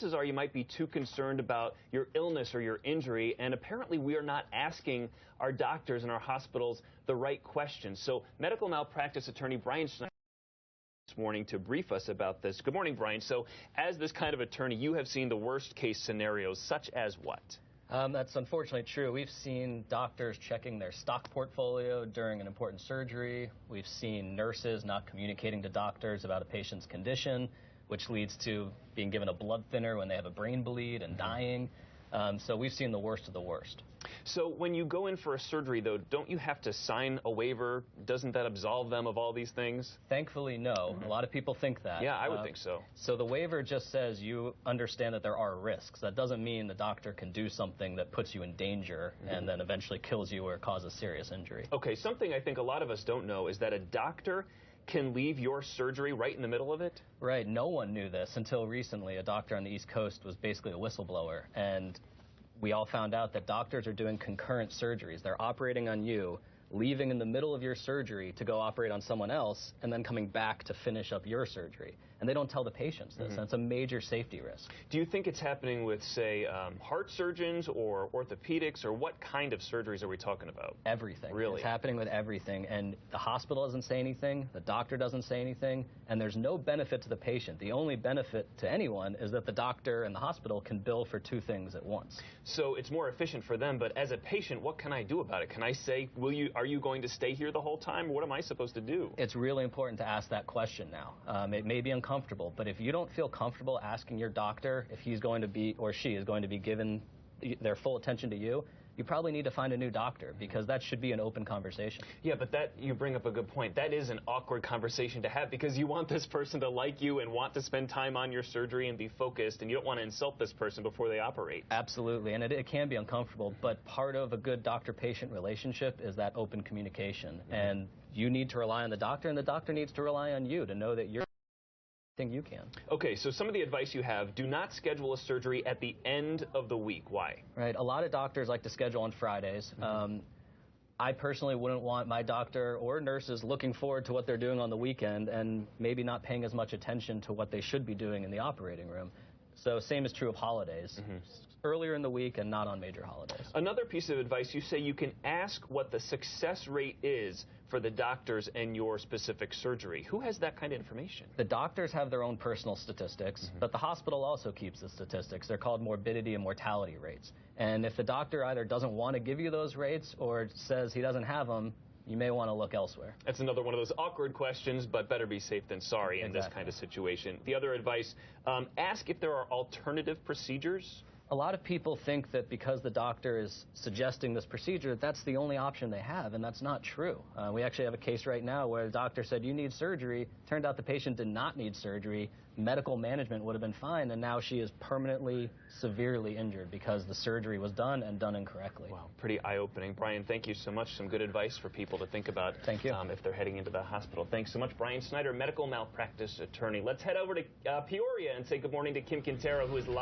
Chances are you might be too concerned about your illness or your injury, and apparently we are not asking our doctors and our hospitals the right questions. So medical malpractice attorney Brian Snyder this morning to brief us about this. Good morning, Brian. So as this kind of attorney, you have seen the worst case scenarios, such as what? That's unfortunately true. We've seen doctors checking their stock portfolio during an important surgery. We've seen nurses not communicating to doctors about a patient's condition, which leads to being given a blood thinner when they have a brain bleed and dying. So we've seen the worst of the worst. So when you go in for a surgery, though, don't you have to sign a waiver? Doesn't that absolve them of all these things? Thankfully, no. A lot of people think that. Yeah, I would think so. So the waiver just says you understand that there are risks. That doesn't mean the doctor can do something that puts you in danger and then eventually kills you or causes serious injury. Okay, something I think a lot of us don't know is that a doctor can leave your surgery right in the middle of it? Right. No one knew this until recently. A doctor on the East Coast was basically a whistleblower, and we all found out that doctors are doing concurrent surgeries. They're operating on you, leaving in the middle of your surgery to go operate on someone else, and then coming back to finish up your surgery. And they don't tell the patients this. That's a major safety risk. Do you think it's happening with, say, heart surgeons or orthopedics, or what kind of surgeries are we talking about? Everything. Really? It's happening with everything. And the hospital doesn't say anything, the doctor doesn't say anything, and there's no benefit to the patient. The only benefit to anyone is that the doctor and the hospital can bill for two things at once. So it's more efficient for them, but as a patient, what can I do about it? Can I say, are you going to stay here the whole time? What am I supposed to do? It's really important to ask that question now. It may be uncomfortable, but if you don't feel comfortable asking your doctor if he's going to be or she is going to be given their full attention to you, you probably need to find a new doctor, because that should be an open conversation. Yeah, but you bring up a good point. That is an awkward conversation to have, because you want this person to like you and want to spend time on your surgery and be focused, and you don't want to insult this person before they operate. Absolutely, and it can be uncomfortable, but part of a good doctor-patient relationship is that open communication, and you need to rely on the doctor, and the doctor needs to rely on you to know that you're you can. Okay, so some of the advice you have: do not schedule a surgery at the end of the week. Why? Right, a lot of doctors like to schedule on Fridays. I personally wouldn't want my doctor or nurses looking forward to what they're doing on the weekend and maybe not paying as much attention to what they should be doing in the operating room. So same is true of holidays. Earlier in the week and not on major holidays. Another piece of advice, you say you can ask what the success rate is for the doctors and your specific surgery. Who has that kind of information? The doctors have their own personal statistics, but the hospital also keeps the statistics. They're called morbidity and mortality rates. And if the doctor either doesn't want to give you those rates or says he doesn't have them, you may want to look elsewhere. That's another one of those awkward questions, but better be safe than sorry in this kind of situation. The other advice, ask if there are alternative procedures. A lot of people think that because the doctor is suggesting this procedure, that's the only option they have, and that's not true. We actually have a case right now where the doctor said, you need surgery. Turned out the patient did not need surgery. Medical management would have been fine, and now she is permanently, severely injured because the surgery was done and done incorrectly. Wow, pretty eye-opening. Brian, thank you so much. Some good advice for people to think about. Thank you. If they're heading into the hospital. Thanks so much, Brian Snyder, medical malpractice attorney. Let's head over to Peoria and say good morning to Kim Quintero, who is live.